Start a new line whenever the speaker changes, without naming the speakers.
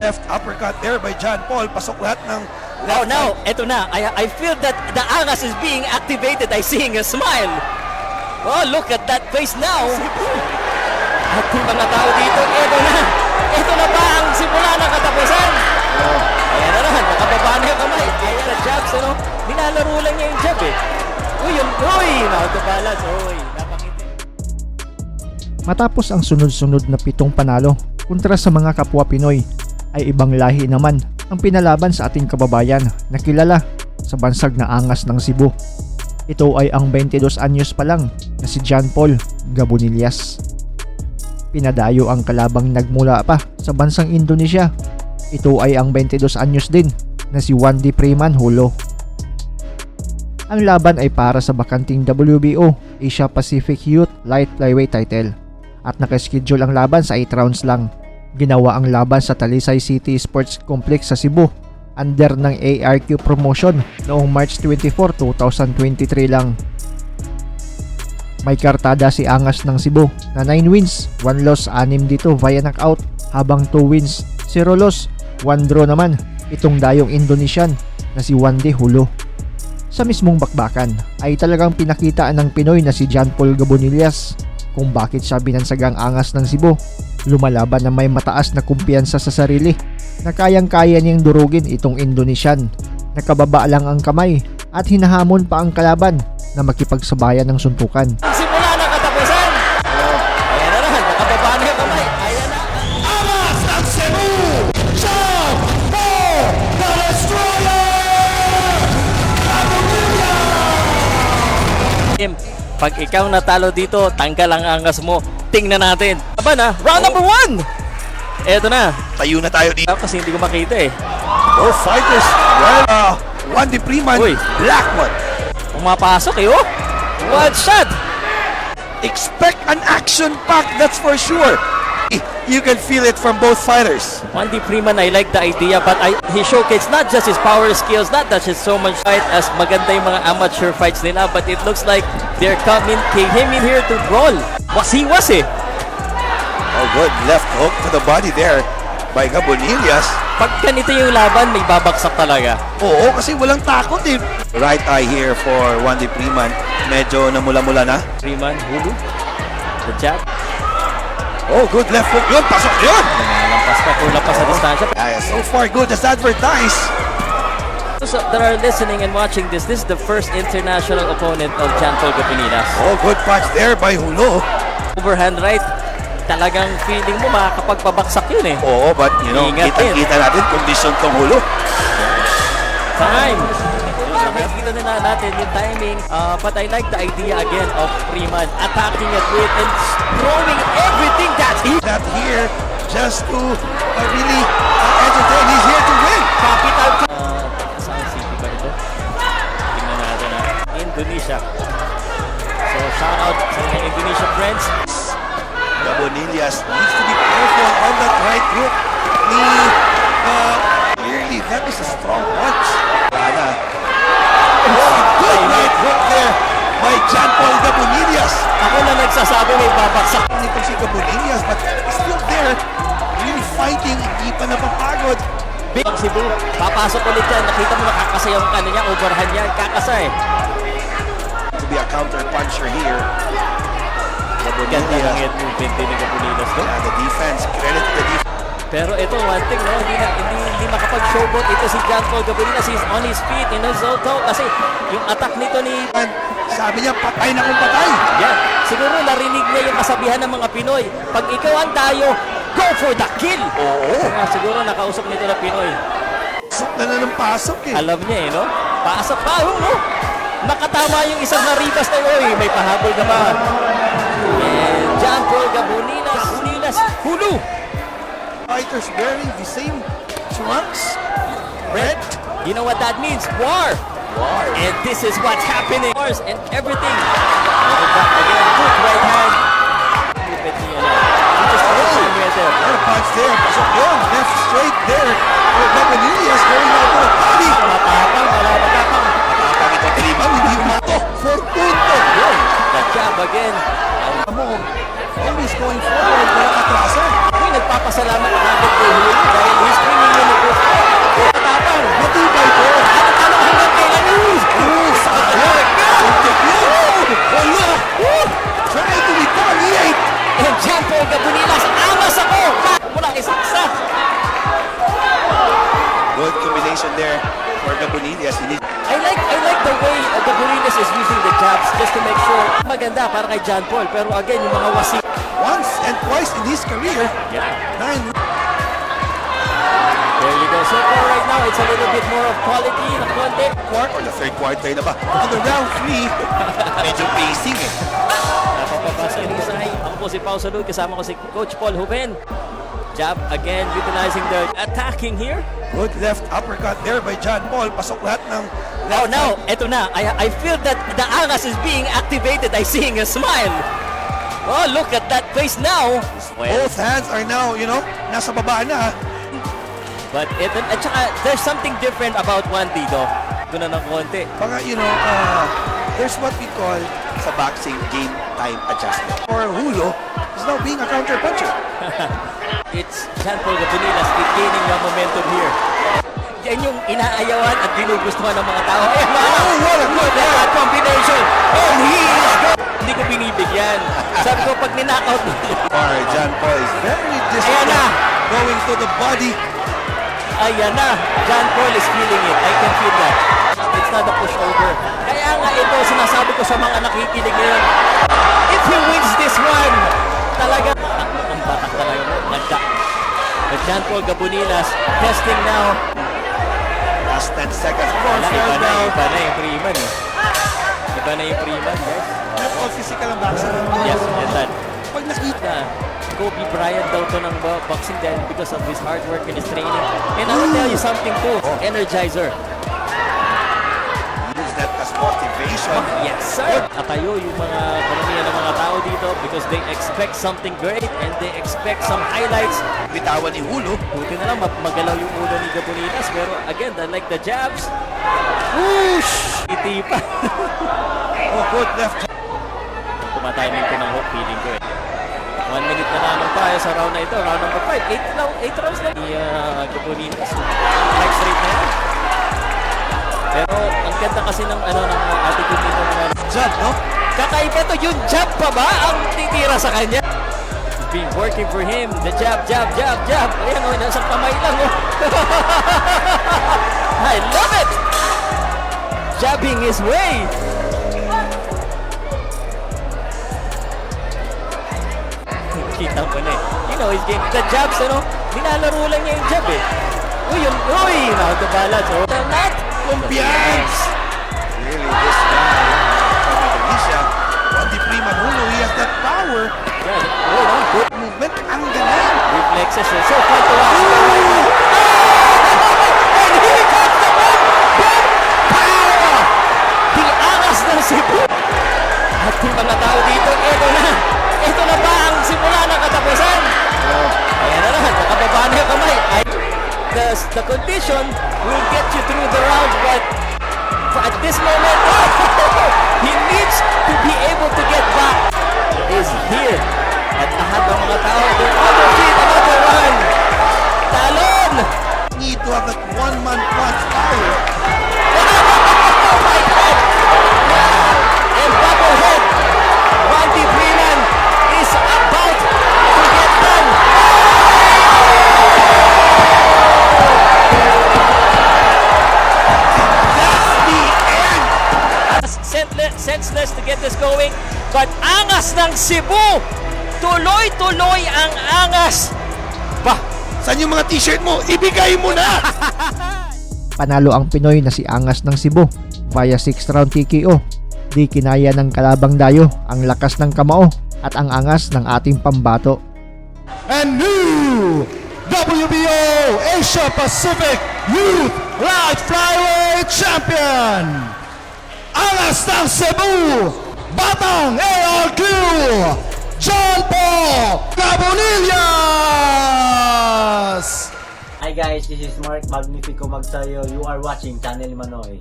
Left uppercut there by John Paul. Pasok lahat ng
Oh, now, eto na. I feel that the Angas is being activated. I seeing a smile. Oh, look at that face now. At yung mga tao dito, eto na. Eto na ba ang simula ng katapusan? Ayan na naman, nakababa na yung kamay. Ayan na jabs, ano? Nilalaro lang niya yung jab eh. Uy, nautobalas. Uy, napangiti.
Matapos ang sunod-sunod na 7 panalo kontra sa mga kapwa Pinoy, ay ibang lahi naman ang pinalaban sa ating kababayan na kilala sa bansag na Angas ng Cebu. Ito ay ang 22 anyos pa lang na si John Paul Gabonillas. Pinadayo ang Kalabang nagmula pa sa bansang Indonesia. Ito ay ang 22 anyos din na si Wandy Freeman Hulo. Ang laban ay para sa bakanting WBO Asia Pacific Youth Light Flyweight title at nakaschedule ang laban sa 8 rounds lang. Ginawa ang laban sa Talisay City Sports Complex sa Cebu under ng ARQ promotion noong March 24, 2023 lang. May kartada si Angas ng Cebu na 9 wins, 1 loss, 6 dito via knockout, habang 2 wins, 0 loss, 1 draw naman itong dayong Indonesian na si Wandy Hulo. Sa mismong bakbakan ay talagang pinakita ng Pinoy na si John Paul Gabonillas kung bakit siya binansagang Angas ng Cebu. Lumalaban na may mataas na kumpiyansa sa sarili na kayang-kaya niyang durugin itong Indonesian. Nakababa lang ang kamay at hinahamon pa ang kalaban na makipagsabayan ng suntukan.
Simula ng katapusan. Ayan na naman, nakababa na yung kamay. Ayan na.
Angas ng Cebu! John Paul the Destroyer!
Pag ikaw natalo dito, tanggal ang Angas mo. Tingnan natin. Aba na, round number 1! Eto na.
Tayo na tayo dito.
Kasi hindi ko makita eh.
Both fighters. Well, Wandy Freeman,
Uy.
black one.
Pumapasok eh, oh! One shot!
Expect an action-pack, that's for sure. You can feel it from both fighters.
Wandy Freeman, I like the idea, but he showcased not just his power skills, not that he's so much fight as maganda yung mga amateur fights nila, but it looks like they're came in here to brawl. Was eh.
Oh, good left hook to the body there by Gabonillas.
Pag ganito yung laban, may babaksak talaga.
Oo, kasi walang takot eh. Right eye here for Wandy Freeman. Medyo namula-mula na.
Freeman, Hulu, the jab.
Oh, good left hook yun. Pasok yun.
Lampas pa, lampas sa distansya.
So far good as advertised.
Those that are listening and watching this is the first international opponent of John Paul Gabonillas.
Oh, good punch there by Hulo.
Overhand right, talagang feeling mo makakapagpabaksak yun eh.
Oo, but you know,
Ingat
kita natin kondisyon tong Hulo.
Time! Nakikita na natin yung timing, but I like the idea again of Freeman attacking it with and throwing everything that he
Not here just to really entertain. He's here to win.
capital. Saan city ba ito? Tingnan natin ha. Indonesia. So shout out sa mga Indonesia friends.
Gabonillas needs to be careful on that right hook. Clearly, that is a strong punch. Good right hook there by John Paul Gabonillas.
Ako na nagsasabi may babaksak.
Nito si Gabonillas, but still there, really fighting, hindi pa napapagod.
Big Cebu, papasok ulit yan. Nakita mo nakakasay yung kanya niya, overhand yan, kakasay.
To be a counter puncher here.
Ganda lang
Gabonillas.
yung movement din ni Gabonillas, no?
The defense, credit to the defense.
Pero ito, one thing, no? Hindi makapag-showboat ito si John Paul Gabonillas. He's on his feet, in his auto. Kasi yung attack nito ni...
Sabi niya, patay na kung patay.
Yan. Siguro narinig niya yung kasabihan ng mga Pinoy. Pag ikaw ang tayo, go for the kill!
Oo.
Kaya siguro nakausap nito na Pinoy.
Pasok na ng pasok eh.
Alam niya eh, no? Pasok pa, no? Nakatama yung isang naribas na yun. May pahabol naman. And John Paul Gabonillas, Hulu!
Fighters wearing the same trunks.
Red, you know what that means? War!
War.
And this is what's happening. Wars and everything. Again, good right hand. He just right there.
Punch there. Pasok yun. Left straight there. For Gabonillas going out to the body.
Matapang, wala matapang.
Matapang ito Freeman. Hindi umato. Fortuno.
Yun. The jab again.
Mo, always going forward. Wala katrasan.
Nagpapasalamat natin kay Hulu dahil he's been
motivation there for Gabonilias. He needs
I like the way the Buriles is using the jabs just to make sure maganda para kay John Paul. Pero again, yung mga wasi.
once and twice in his career.
Yeah.
9.
There you go. So far right now, it's a little bit more of quality na konti.
Quarter or the third quarter na ba? On the round 3, medyo pacing eh.
Napapapasa yung isahay. Ako po si Pao Salud, kasama ko si Coach Paul Huben. Jab again, utilizing the attacking here.
Good left uppercut there by John Paul. Pasok lahat ng
Oh, now, eto na. I feel that the Angas is being activated. I seeing a smile. Oh, look at that face now. Well,
both hands are now, nasa baba na.
but ito, at saka, there's something different about one Tito. Ito na ng konti.
Mga, there's what we call sa boxing game time adjustment. Or Hulo is now being a counter puncher.
It's John Paul Gabonilas gaining the momentum here. Yan yung inaayawan at ginugustuhan ng mga tao. Eh,
Oh, what a good
that combination. And he is good. Hindi ko binibigyan. Sabi ko, pag ninakaut mo.
Or John Paul is very disciplined.
Ayan na.
Going to the body.
Ayan na. John Paul is feeling it. I can feel that. It's not a pushover. Kaya nga ito, sinasabi ko sa mga nakikinig ngayon. If he wins this one, talaga, ang batak talaga. Nagda. But John Paul Gabonilas, testing now.
Last 10 seconds. More
Wala,
fair down.
iba na yung Freeman eh. Iba na yung Freeman, guys.
All physical ang boxing.
Yes, yan that.
Pag nakita,
Kobe Bryant daw to ng boxing din because of his hard work and his training. And I will tell you something too, energizer.
use that as motivation.
Yes, sir! Natayo yung mga karamihan ng mga tao dito because they expect something great and they expect some highlights.
Bitawan ni Hulo.
Buti na lang magalaw yung ulo ni Gabonilas pero again, I like the jabs. Whoosh! Iti pa.
Oh, good left.
Tumatiming ko ng hook, feeling ko eh. 1 minute na naman tayo sa round na ito. Round number 5. 8 rounds na. Gabonilas. Like straight na yan. Pero ang ganda kasi ng attitude nito ng
Jab, no?
kakaiba to, yung jab pa ba ang titira sa kanya? Been working for him. The jab, jab, jab, jab. Ayan o, nasa kamay lang o. I love it! Jabbing his way. Kita mo na eh. You know, his game, the jabs, nilalaro lang niya yung jab eh. Uy, now the balance. Oh, not
Kumpiyanz! Really, this guy from Indonesia, Juan Di Prima Hulo, he has that power. Good movement. Ang galing.
Reflexes. So fun to watch. And here comes the one. Power! The Angas ng Cebu. At yung mga tao dito, ito na ba ang simula ng katapusan? Ayan na lang, nakababa na yung kamay. The condition will get you through the round, but at this moment, he needs to be able to get back. Is here. At lahat ng mga tao, they're on their feet, about to run. Talon!
Need to have that one-man punch power.
Oh my God! And bubblehead, Randy Freeman is about to get done.
That's the end.
Senseless to get this going, but Angas ng Cebu! Tuloy-tuloy ang Angas!
Bah, saan yung mga t-shirt mo? Ibigay mo na!
Panalo ang Pinoy na si Angas ng Cebu via 6th round TKO. Di kinaya ng Kalabang Dayo ang lakas ng kamao at ang angas ng ating pambato.
And new WBO Asia Pacific Youth Light Flyweight Champion, Angas ng Cebu, Batang ARQ, John Paul Gabonilas!
Hi guys, this is Mark Magnifico Magsayo. You are watching Channel Manoy.